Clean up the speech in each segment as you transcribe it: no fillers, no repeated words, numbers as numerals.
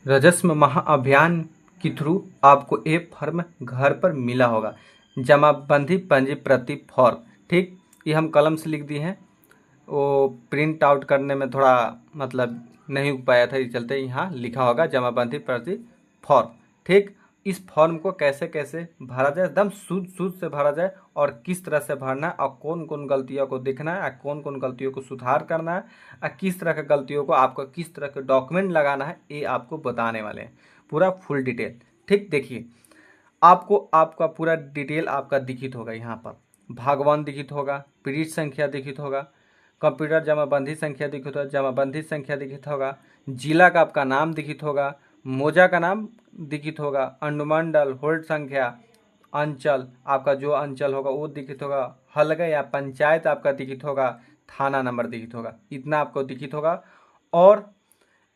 राजस्व महाअभियान के थ्रू आपको एक फॉर्म घर पर मिला होगा, जमाबंदी पंजी प्रति फॉर्म। ठीक, ये हम कलम से लिख दिए हैं, वो प्रिंट आउट करने में थोड़ा मतलब नहीं हो पाया था, इस चलते यहाँ लिखा होगा जमाबंदी प्रति फॉर्म। ठीक, इस फॉर्म को कैसे कैसे भरा जाए, एकदम शुद्ध शुद्ध से भरा जाए, और किस तरह से भरना है, और कौन कौन गलतियों को देखना है, और कौन कौन गलतियों को सुधार करना है, और किस तरह की गलतियों को आपको किस तरह के डॉक्यूमेंट लगाना है, ये आपको बताने वाले हैं पूरा फुल डिटेल। ठीक, देखिए आपको आपका पूरा डिटेल आपका दिखित होगा, यहाँ पर भागवान दिखित होगा, पीढ़ी संख्या दिखित होगा, कंप्यूटर जमाबंदी संख्या दिखित होगा, जमाबंदी संख्या दिखित होगा, जिला का आपका नाम दिखित होगा, मोजा का नाम दिखित होगा, अनुमंडल, होल्ड संख्या, अंचल आपका जो अंचल होगा वो दिखित होगा, हलगा या पंचायत आपका दिखित होगा, थाना नंबर दिखित होगा, इतना आपको दिखित होगा। और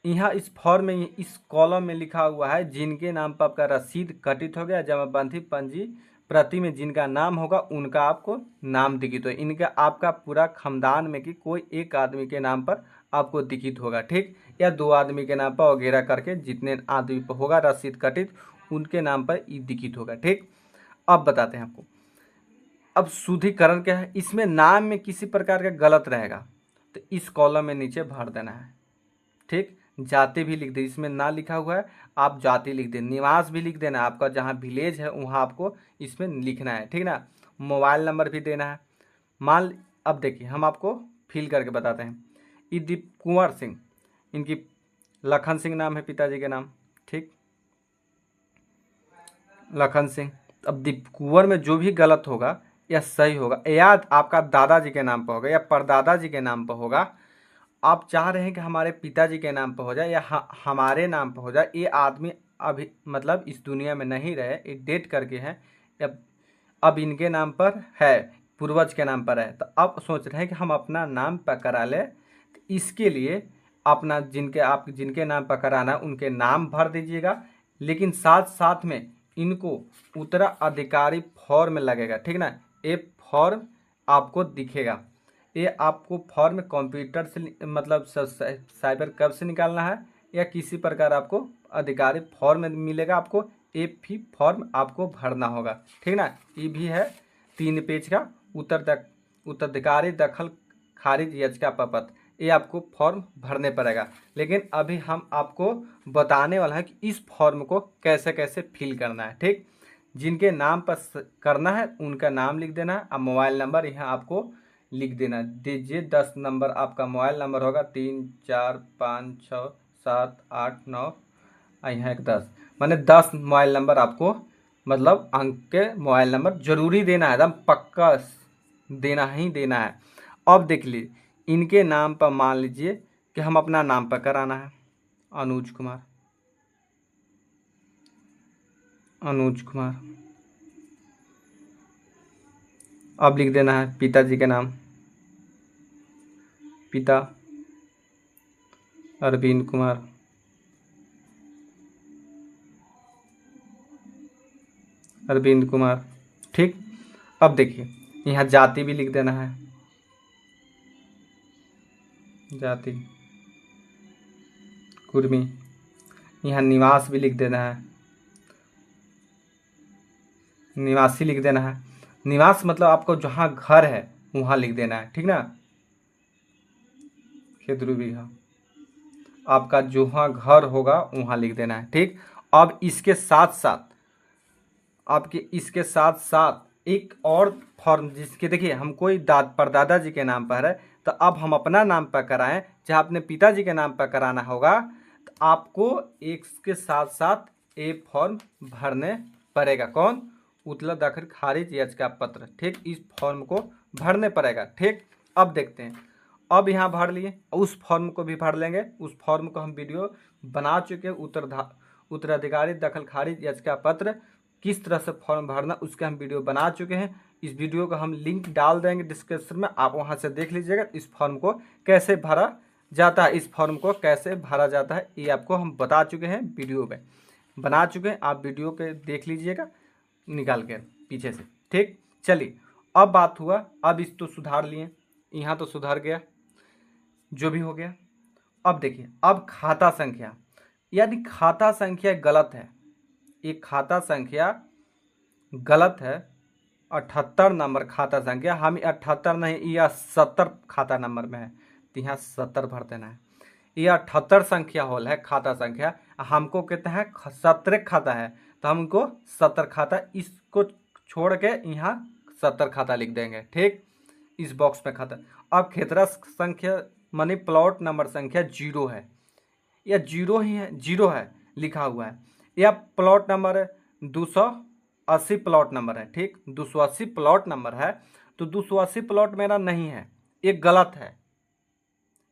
यहाँ इस फॉर्म में इस कॉलम में लिखा हुआ है जिनके नाम पर आपका रसीद कटित हो गया, जमाबंदी पंजी प्रति में जिनका नाम होगा उनका आपको नाम दिखित हो, इनका आपका पूरा खानदान में कि कोई एक आदमी के नाम पर आपको दिखित होगा। ठीक, या दो आदमी के नाम पर वगैरह करके जितने आदमी पर होगा रसीद कटित उनके नाम पर ये दिखित होगा। ठीक, अब बताते हैं आपको। अब शुद्धिकरण क्या है, इसमें नाम में किसी प्रकार का गलत रहेगा तो इस कॉलम में नीचे भर देना है। ठीक, जाति भी लिख दे, इसमें ना लिखा हुआ है आप जाति लिख दें, निवास भी लिख देना, आपका जहाँ विलेज है वहाँ आपको इसमें लिखना है। ठीक ना, मोबाइल नंबर भी देना है। अब देखिए हम आपको फिल करके बताते हैं। ये दीप कुंवर सिंह, इनकी लखन सिंह नाम है पिताजी के नाम। ठीक, लखन सिंह। अब दीप कुंवर में जो भी गलत होगा या सही होगा, या आपका दादाजी के नाम पर होगा या परदादाजी के नाम पर होगा, आप चाह रहे हैं कि हमारे पिताजी के नाम पर हो जाए या हमारे नाम पर हो जाए, ये आदमी अभी मतलब इस दुनिया में नहीं रहे, ये डेट करके हैं, या अब इनके नाम पर है, पूर्वज के नाम पर है, तो अब सोच रहे हैं कि हम अपना नाम पर करा लें। तो इसके लिए अपना जिनके नाम पर कराना है उनके नाम भर दीजिएगा, लेकिन साथ साथ में इनको उत्तराधिकारी फॉर्म लगेगा। ठीक ना, ये फॉर्म आपको दिखेगा, ये आपको फॉर्म कंप्यूटर से मतलब साइबर कैफ से निकालना है, या किसी प्रकार आपको अधिकारी फॉर्म मिलेगा, आपको ये भी फॉर्म आपको भरना होगा। ठीक ना, ये भी है 3 पेज का उत्तराधिकारी दखल खारिज याचिका प्रपत्र, ये आपको फॉर्म भरने पड़ेगा। लेकिन अभी हम आपको बताने वाला है कि इस फॉर्म को कैसे कैसे फिल करना है। ठीक, जिनके नाम पर करना है उनका नाम लिख देना है, और मोबाइल नंबर यहाँ आपको लिख देना दीजिए। 10 नंबर आपका मोबाइल नंबर होगा, 3 4 5 6 7 8 9, यहाँ एक 10, माने 10 मोबाइल नंबर आपको मतलब अंक के मोबाइल नंबर जरूरी देना है, एकदम पक्का देना ही देना है। अब देख लीजिए इनके नाम पर मान लीजिए कि हम अपना नाम पर कराना है, अनुज कुमार, अनुज कुमार। अब लिख देना है पिताजी के नाम, पिता अरविंद कुमार, अरविंद कुमार। ठीक, अब देखिए यहाँ जाति भी लिख देना है, जाति कुर्मी। यहाँ निवास भी लिख देना है, निवासी लिख देना है। निवास मतलब आपको जहाँ घर है वहाँ लिख देना है। ठीक ना, खेतरू बीघा आपका जहाँ घर होगा वहाँ लिख देना है। ठीक, अब इसके साथ साथ आपके इसके साथ साथ एक और फॉर्म, जिसके देखिए हम कोई परदादा जी के नाम पर है, तो अब हम अपना नाम पर कराएं चाहे अपने पिताजी के नाम पर कराना होगा, तो आपको एक के साथ साथ एक फॉर्म भरने पड़ेगा। कौन? उत्तला दाखिल खारिज याचिका पत्र। ठीक, इस फॉर्म को भरने पड़ेगा। ठीक, अब देखते हैं, अब यहाँ भर लिए, उस फॉर्म को भी भर लेंगे। उस फॉर्म को हम वीडियो बना चुके, उत्तराधिकारी दखल खारिज याचिका पत्र किस तरह से फॉर्म भरना उसके हम वीडियो बना चुके हैं। इस वीडियो का हम लिंक डाल देंगे डिस्क्रिप्शन में, आप वहां से देख लीजिएगा इस फॉर्म को कैसे भरा जाता है। इस फॉर्म को कैसे भरा जाता है ये आपको हम बता चुके हैं, वीडियो में बना चुके हैं, आप वीडियो के देख लीजिएगा निकाल के पीछे से। ठीक, चलिए अब बात हुआ, अब इस तो सुधार लिए, यहाँ तो सुधार गया, जो भी हो गया। अब देखिए, अब खाता संख्या, यानी खाता संख्या गलत है, ये खाता संख्या गलत है। 78 नंबर खाता संख्या, हम 78 नहीं, यह 70 खाता नंबर में है, तो यहाँ 70 भर देना है। यह 78 संख्या होल है खाता संख्या, हमको कहते हैं 70 खाता है, तो हमको 70 खाता, इसको छोड़ के यहाँ 70 खाता लिख देंगे। ठीक, इस बॉक्स में खाता। अब खेतरा संख्या मानी प्लॉट नंबर संख्या 0 है, या 0 ही है, 0 है लिखा हुआ है, या प्लॉट नंबर 280 प्लॉट नंबर है। ठीक, 280 प्लॉट नंबर है, तो 280 प्लॉट मेरा नहीं है, ये गलत है,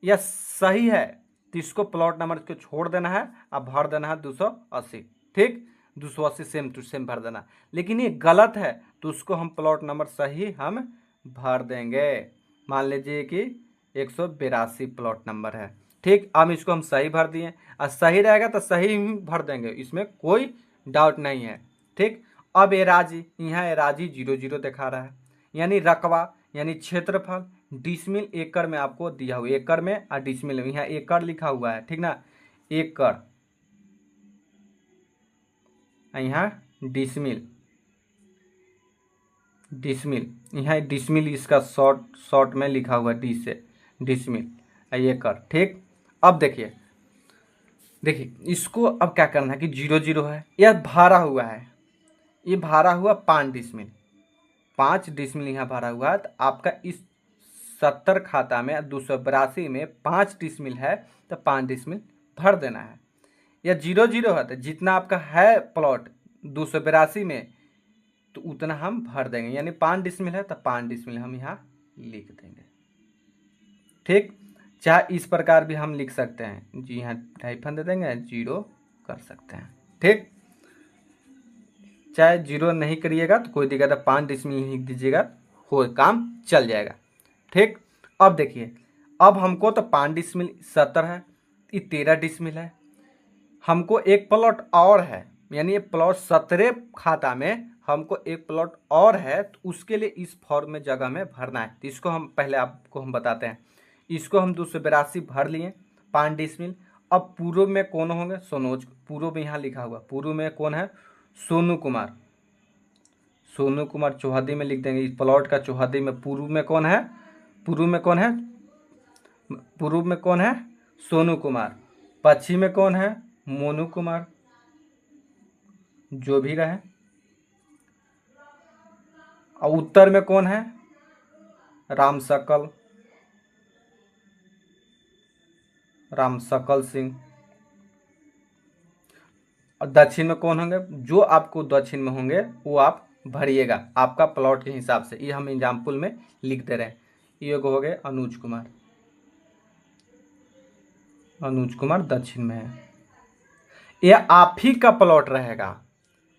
या सही है, तो इसको प्लॉट नंबर को छोड़ देना है, अब भर देना है 280। ठीक, 280 सेम टू सेम भर देना, लेकिन ये गलत है तो उसको हम प्लॉट नंबर सही हम भर देंगे। मान लीजिए कि 182 प्लॉट नंबर है। ठीक, अब इसको हम सही भर दिए, और सही रहेगा तो सही ही भर देंगे, इसमें कोई डाउट नहीं है। ठीक, अब एराजी, यहाँ एराजी 00 दिखा रहा है, यानी रकबा यानी क्षेत्रफल डिसमिल एकड़ में आपको दिया हुआ, एकड़ में और डिसमिल में, यहाँ एकड़ लिखा हुआ है, ठीक ना, एकड़, यहाँ डिसमिल, डिसमिल, यहाँ डिसमिल इसका शॉर्ट में लिखा हुआ है, डी से डिसमिल, एकड़। ठीक, अब देखिए इसको अब क्या करना है कि 00 है, यह भरा हुआ है, ये भरा हुआ 5 डिसमिल, 5 डिसमिल यहाँ भरा हुआ है, तो आपका इस 70 खाता में 282 में 5 डिसमिल है, तो 5 डिसमिल भर देना है। या 00 है, तो जितना आपका है प्लॉट 282 में, तो उतना हम भर देंगे, यानी 5 डिसमिल है तो 5 डिसमिल हम यहाँ लिख देंगे। ठीक, चाहे इस प्रकार भी हम लिख सकते हैं जी, यहाँ हाइफन दे देंगे, 0 कर सकते हैं। ठीक, चाहे 0 नहीं करिएगा तो कोई दिक्कत है, 5 डिसमिल लिख दीजिएगा, हो काम चल जाएगा। ठीक, अब देखिए, अब हमको तो 5 डिसमिल 70 है, ये 13 डिसमिल है, हमको एक प्लॉट और है, यानी ये प्लॉट 17 खाता में हमको एक प्लॉट और है, तो उसके लिए इस फॉर्म में जगह में भरना है। तो इसको हम पहले आपको हम बताते हैं, इसको हम 282 भर लिए 5 डिसमिल। अब पूर्व में कौन होंगे, सोनोज, पूर्व में यहाँ लिखा हुआ, पूर्व में कौन है, सोनू कुमार, सोनू कुमार चौहदी में लिख देंगे, इस प्लॉट का चौहदी में पूर्व में कौन है, पूर्व में कौन है, पूर्व में कौन है, सोनू कुमार, पश्चिम में कौन है, मोनू कुमार, जो भी रहे, और उत्तर में कौन है, राम सकल, राम सकल सिंह, और दक्षिण में कौन होंगे, जो आपको दक्षिण में होंगे वो आप भरिएगा आपका प्लॉट के हिसाब से, ये हम एग्जाम्पल में लिख दे रहे हैं। ये हो गए अनुज कुमार, अनुज कुमार दक्षिण में है, ये आप ही का प्लॉट रहेगा।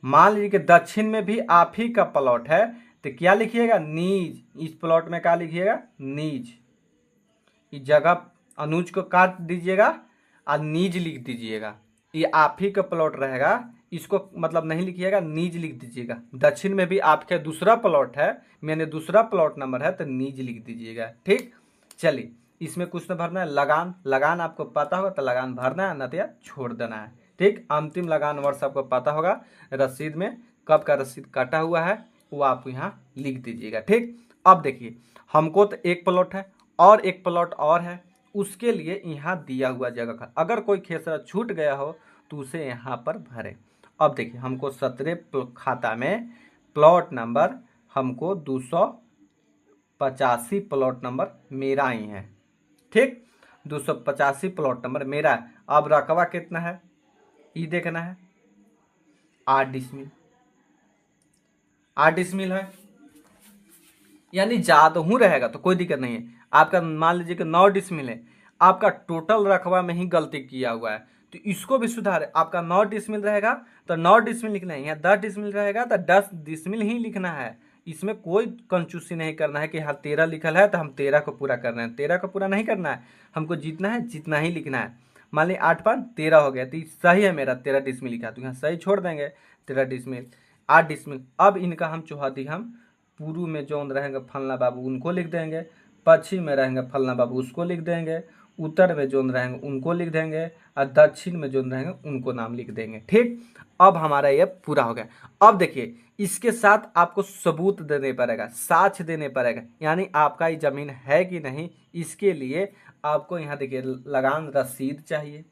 मान लीजिए कि दक्षिण में भी आप ही का प्लॉट है, तो क्या लिखिएगा, नीज, इस प्लॉट में क्या लिखिएगा, नीज, इस जगह अनुज को काट दीजिएगा और नीज लिख दीजिएगा, ये आप ही का प्लॉट रहेगा, इसको मतलब नहीं लिखिएगा, नीज लिख दीजिएगा। दक्षिण में भी आपके दूसरा प्लॉट है, मैंने दूसरा प्लॉट नंबर है, तो नीज लिख दीजिएगा। ठीक, चलिए इसमें कुछ न भरना है, लगान, लगान आपको पता होगा तो लगान भरना है, न तो छोड़ देना है। ठीक, अंतिम लगान वर्ष आपको पता होगा, रसीद में कब का रसीद काटा हुआ है वो आप यहाँ लिख दीजिएगा। ठीक, अब देखिए हमको तो एक प्लॉट है और एक प्लॉट और है, उसके लिए यहाँ दिया हुआ जगह का अगर कोई खेसरा छूट गया हो तो उसे यहाँ पर भरे। अब देखिए हमको 17 खाता में प्लॉट नंबर हमको 285 प्लॉट नंबर मेरा ही है। ठीक, 285 प्लॉट नंबर मेरा है। अब रकबा कितना है ये देखना है, 8 डिसमिल, 8 डिसमिल है, यानी ज्यादा हूँ रहेगा तो कोई दिक्कत नहीं है। आपका मान लीजिए कि 9 डिसमिल है, आपका टोटल रकबा में ही गलती किया हुआ है तो इसको भी सुधारे। आपका 9 डिसमिल रहेगा तो 9 डिसमिल लिखना है, यहाँ 10 डिसमिल रहेगा तो 10 डिसमिल ही लिखना है, इसमें कोई कंजूसी नहीं करना है कि हाँ 13 लिखल है तो हम 13 को पूरा करना है, 13 को पूरा नहीं करना है, हमको जितना है जितना ही लिखना है। मान लीजिए 8 5 13 हो गया तो सही है, मेरा 13 डिसमिल लिखा तो यहाँ सही छोड़ देंगे, 13 डिसमिल 8 डिसमिल। अब इनका हम चौहदी हम पूर्व में जो रहेंगे फलना बाबू उनको लिख देंगे, पश्चिम में रहेंगे फलना बाबू उसको लिख देंगे, उत्तर में जो रहेंगे उनको लिख देंगे और दक्षिण में जो रहेंगे उनको नाम लिख देंगे। ठीक, अब हमारा ये पूरा हो गया। अब देखिए इसके साथ आपको सबूत देने पड़ेगा, साक्ष्य देने पड़ेगा, यानी आपका ये जमीन है कि नहीं। इसके लिए आपको यहाँ देखिए लगान रसीद चाहिए।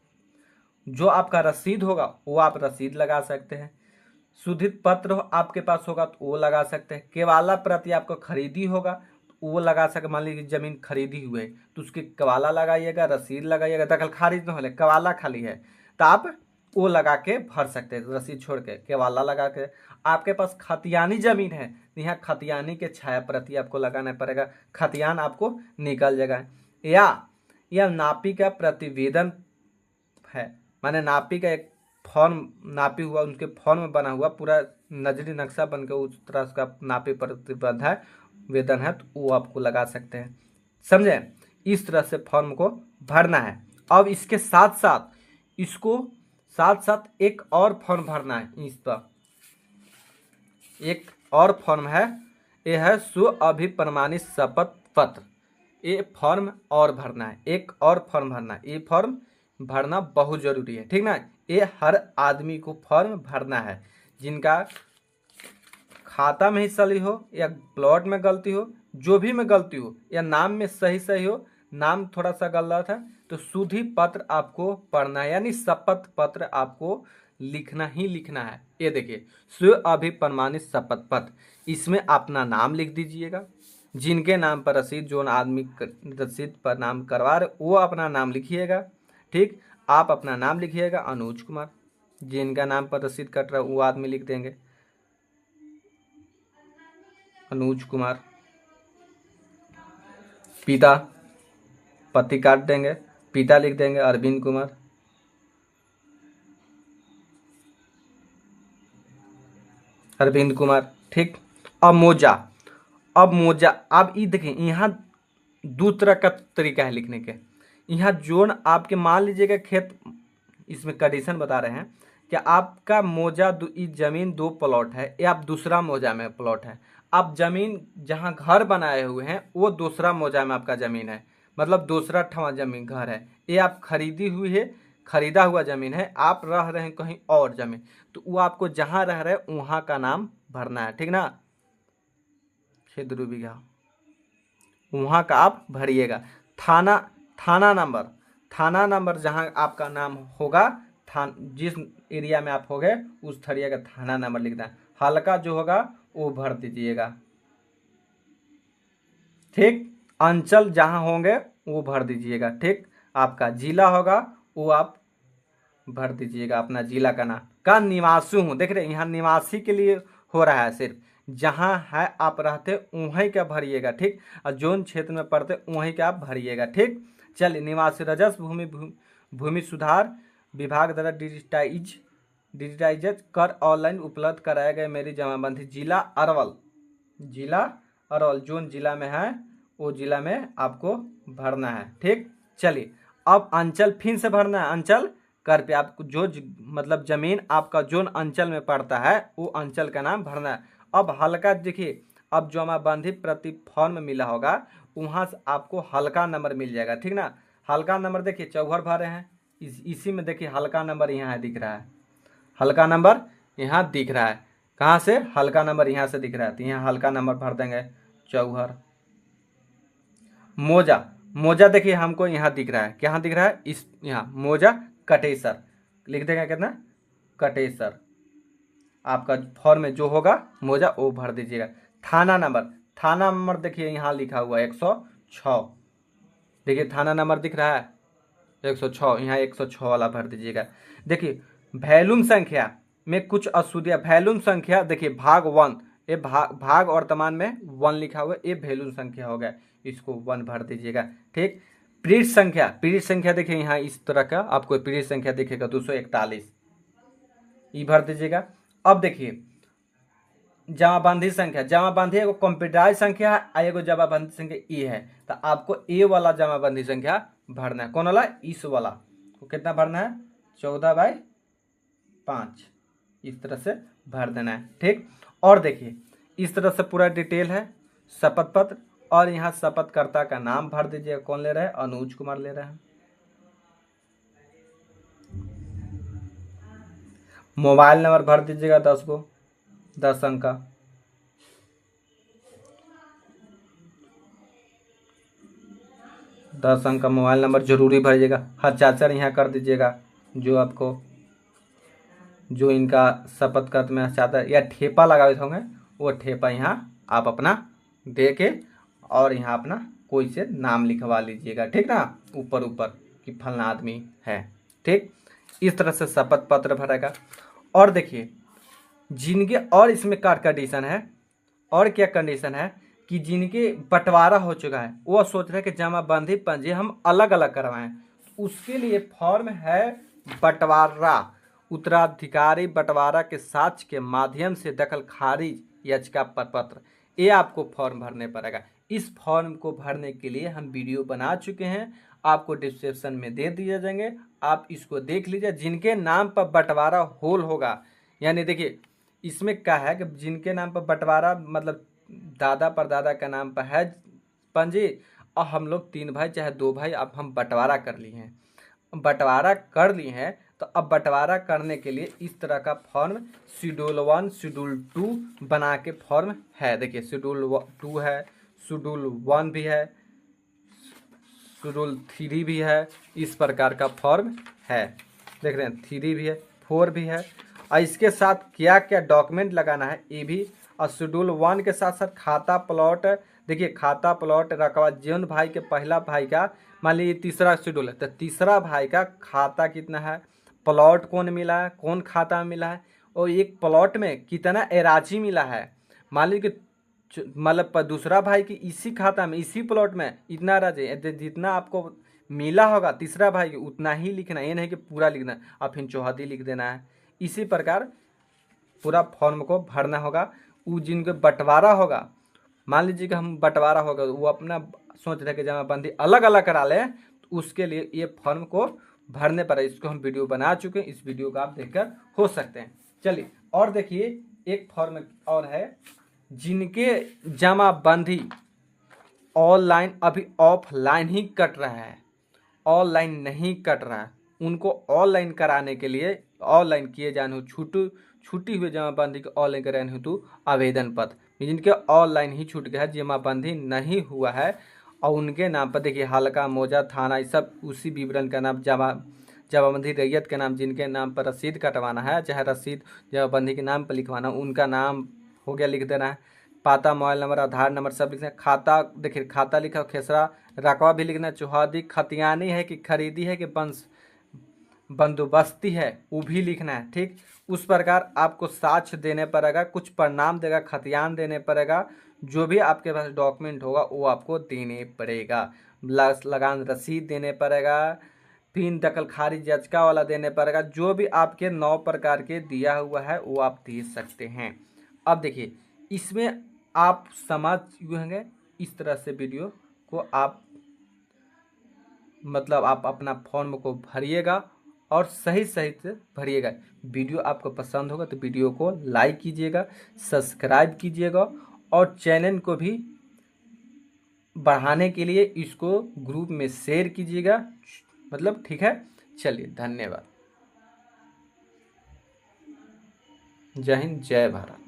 जो आपका रसीद होगा वो आप रसीद लगा सकते हैं। शुद्धित पत्र आपके पास होगा तो वो लगा सकते हैं। केवाला प्रति आपको खरीदी होगा तो वो लगा सकते। मान लीजिए जमीन खरीदी हुई है तो उसकी केवाला लगाइएगा, रसीद लगाइएगा। दखल खारिज न हो, केवाला खाली है तो आप वो लगा के भर सकते हैं, रसीद छोड़ के केवाला लगा के। आपके पास खतियानी जमीन है तो यहाँ खतियानी के छाया प्रति आपको लगाना पड़ेगा, खतियान आपको निकल जाएगा। या नापी का प्रतिवेदन है, माने नापी का एक फॉर्म नापी हुआ, उनके फॉर्म में बना हुआ पूरा नजरी नक्शा बनकर उस तरह का नापी प्रतिबद्ध है, वेदन है, तो वो आपको लगा सकते हैं। समझे? इस तरह से फॉर्म को भरना है। अब इसके साथ साथ एक और फॉर्म भरना है। इस पर एक और फॉर्म है, ये है स्व अभिप्रमाणित शपथ पत्र। ये फॉर्म और भरना है, एक और फॉर्म भरना है। ये फॉर्म भरना बहुत जरूरी है, ठीक ना। ये हर आदमी को फॉर्म भरना है जिनका खाता में ही सही हो या प्लॉट में गलती हो, जो भी में गलती हो, या नाम में सही हो, नाम थोड़ा सा गलत है तो शुद्धि पत्र आपको पढ़ना है, यानी शपथ पत्र आपको लिखना ही लिखना है। ये देखिए स्व अभिप्रमाणित शपथ पत्र, इसमें अपना नाम लिख दीजिएगा। जिनके नाम पर रसीद, जो आदमी रसीद पर नाम करवा रहे वो अपना नाम लिखिएगा। ठीक, आप अपना नाम लिखिएगा अनुज कुमार। जिनका नाम पर रसीद कट रहा है वो आदमी लिख देंगे अनुज कुमार। पिता, पति काट देंगे, पिता लिख देंगे अरविंद कुमार। अरविंद कुमार। ठीक, अब मोजा अब ये देखिए यहाँ दो तरह का तरीका है लिखने के। यहाँ जोन आपके मान लीजिएगा खेत, इसमें कंडीशन बता रहे हैं कि आपका मोजा जमीन 2 प्लॉट है, या आप दूसरा मोजा में प्लॉट है। आप जमीन जहाँ घर बनाए हुए हैं वो दूसरा मोजा में आपका जमीन है, मतलब दूसरा ठवा जमीन घर है। ये आप खरीदी हुई है, खरीदा हुआ जमीन है, आप रह रहे हैं कहीं और जमीन, तो वो आपको जहाँ रह रहे हैं वहाँ का नाम भरना है, ठीक ना। खेत 2 बीघा वहाँ का आप भरिएगा। थाना नंबर जहाँ आपका नाम होगा, जिस एरिया में आप हो गए उस एरिया का थाना नंबर लिखना है। हल्का जो होगा वो भर दीजिएगा। ठीक, अंचल जहाँ होंगे वो भर दीजिएगा। ठीक, आपका जिला होगा वो आप भर दीजिएगा, अपना जिला का नाम। का निवासी हूँ, देख रहे यहाँ निवासी के लिए हो रहा है, सिर्फ जहाँ है आप रहते वहीं का भरिएगा। ठीक, और जोन क्षेत्र में पड़ते वहीं का आप भरिएगा। ठीक, चलिए निवासी राजस्व भूमि सुधार विभाग द्वारा डिजिटाइज कर ऑनलाइन उपलब्ध कराए गए मेरी जमाबंदी। जिला अरवल जोन जिला में है वो जिला में आपको भरना है। ठीक, चलिए अब अंचल फिर से भरना है। अंचल कर पे आपको जो मतलब जमीन आपका जोन अंचल में पड़ता है वो अंचल का नाम भरना है। अब हल्का देखिए, अब जमाबंदी प्रति फॉर्म मिला होगा वहाँ से आपको हल्का नंबर मिल जाएगा, ठीक ना। हल्का नंबर देखिए चौहर भरे हैं, इसी में देखिए हल्का नंबर यहाँ दिख रहा है, हल्का नंबर यहाँ दिख रहा है। कहाँ से? हल्का नंबर यहाँ से दिख रहा है, तो यहाँ हल्का नंबर भर देंगे चौहर। मोजा देखिए हमको यहाँ दिख रहा है, क्या दिख रहा है? इस यहाँ मोजा कटेसर लिख देंगे, कितना कटेसर। आपका फॉर्म में जो होगा मोजा वो भर दीजिएगा। थाना नंबर देखिए यहाँ लिखा हुआ है 106, देखिए थाना नंबर दिख रहा है 106, यहाँ 106 वाला भर दीजिएगा। देखिए वैल्यूम संख्या में कुछ अशुद्धियाँ, वैल्यूम संख्या देखिए भाग 1, ये भाग वर्तमान में 1 लिखा हुआ है, ये वैल्यूम संख्या हो गया, इसको 1 भर दीजिएगा। ठीक, पीड़ित संख्या देखिए यहाँ इस तरह का आपको पीड़ित संख्या दिखेगा 241, ये भर दीजिएगा। अब देखिए जमाबंदी एगो कंप्यूटराइज संख्या है, एगो जमाबंदी संख्या ई है, तो आपको ए वाला जमाबंदी संख्या भरना है। कौन वाला? इस वाला को कितना भरना है? 14/5, इस तरह से भर देना है। ठीक, और देखिए इस तरह से पूरा डिटेल है शपथ पत्र, और यहाँ शपथकर्ता का नाम भर दीजिएगा। कौन ले रहे हैं? अनुज कुमार ले रहे हैं। मोबाइल नंबर भर दीजिएगा 10 गो, 10 अंक का। दस अंक का मोबाइल नंबर जरूरी भरिएगा। हस्ताक्षर यहाँ कर दीजिएगा, जो इनका शपथ पत्र में हस्ताक्षर या ठेपा लगाए होंगे वो ठेपा यहाँ आप अपना दे के और यहाँ अपना कोई से नाम लिखवा लीजिएगा, ठीक ना, ऊपर ऊपर कि फलना आदमी है। ठीक, इस तरह से शपथ पत्र भरेगा। और देखिए जिनके, और इसमें क्या कंडीशन है, और क्या कंडीशन है कि जिनके बंटवारा हो चुका है वो सोच रहे हैं कि जमाबंदी पंजी हम अलग अलग करवाएं, उसके लिए फॉर्म है बंटवारा उत्तराधिकारी बंटवारा के साक्ष्य के माध्यम से दखल खारिज याचिका पत्र, ये आपको फॉर्म भरने पड़ेगा। इस फॉर्म को भरने के लिए हम वीडियो बना चुके हैं, आपको डिस्क्रिप्शन में दे दिए जाएंगे, आप इसको देख लीजिए। जिनके नाम पर बंटवारा होल होगा, यानी देखिए इसमें क्या है कि जिनके नाम पर बंटवारा मतलब दादा परदादा का नाम पर है पंजी, और हम लोग 3 भाई चाहे 2 भाई अब हम बंटवारा कर लिए हैं, बंटवारा कर लिए हैं, तो अब बंटवारा करने के लिए इस तरह का फॉर्म शेड्यूल 1 शेड्यूल 2 बना के फॉर्म है। देखिए शेड्यूल 2 है, शेड्यूल 1 भी है, शेड्यूल 3 भी है, इस प्रकार का फॉर्म है। देख रहे हैं 3 भी है, 4 भी है। और इसके साथ क्या क्या डॉक्यूमेंट लगाना है ये भी, और शेड्यूल 1 के साथ साथ खाता प्लॉट, देखिए खाता प्लॉट रकबा जिन भाई के पहला भाई का, मान लीजिए तीसरा शेड्यूल है तो तीसरा भाई का खाता कितना है, प्लॉट कौन मिला है, कौन खाता में मिला है, और एक प्लॉट में कितना एराजी मिला है। मान लीजिए मतलब दूसरा भाई की इसी खाता में इसी प्लॉट में इतना राजे, जितना आपको मिला होगा तीसरा भाई की उतना ही लिखना, ये नहीं कि पूरा लिखना और फिर चौहदी लिख देना है। इसी प्रकार पूरा फॉर्म को भरना होगा। वो जिनके बंटवारा होगा, मान लीजिए कि हम बंटवारा होगा, वो अपना सोच रहे कि जमाबंदी अलग अलग करा ले, तो उसके लिए ये फॉर्म को भरने पर है। इसको हम वीडियो बना चुके हैं, इस वीडियो को आप देखकर हो सकते हैं। चलिए और देखिए एक फॉर्म और है, जिनके जमाबंदी ऑनलाइन अभी ऑफलाइन ही कट रहा है, ऑनलाइन नहीं कट रहा है, उनको ऑनलाइन कराने के लिए ऑनलाइन किए जाने छूटी हुई जमाबंदी को ऑनलाइन कराने हेतु आवेदन पत्र, जिनके ऑनलाइन ही छूट गया है, जमाबंदी नहीं हुआ है, और उनके नाम पर देखिए हल्का मौजा थाना ये सब उसी विवरण का नाम जमाबंदी रैयत के नाम, जिनके नाम पर रसीद कटवाना है, चाहे रसीद जमाबंदी के नाम पर लिखवाना, उनका नाम हो गया लिख देना है, पता मोबाइल नंबर आधार नंबर सब लिखना है। खाता देखिए खाता लिखा, खेसरा रकबा भी लिखना, चौहदी खतियानी है कि खरीदी है कि बंदोबस्ती है वो भी लिखना है। ठीक, उस प्रकार आपको साक्ष्य देने पड़ेगा, कुछ प्रणाम देगा, खतियान देने पड़ेगा, जो भी आपके पास डॉक्यूमेंट होगा वो आपको देने पड़ेगा, लगान रसीद देने पड़ेगा, फिर दखल खारिज याचिका वाला देने पड़ेगा, जो भी आपके 9 प्रकार के दिया हुआ है वो आप दे सकते हैं। अब देखिए इसमें आप समझ होंगे, इस तरह से वीडियो को आप मतलब आप अपना फॉर्म को भरिएगा और सही सही से भरिएगा। वीडियो आपको पसंद होगा तो वीडियो को लाइक कीजिएगा, सब्सक्राइब कीजिएगा, और चैनल को भी बढ़ाने के लिए इसको ग्रुप में शेयर कीजिएगा, मतलब ठीक है। चलिए धन्यवाद, जय हिंद, जय भारत।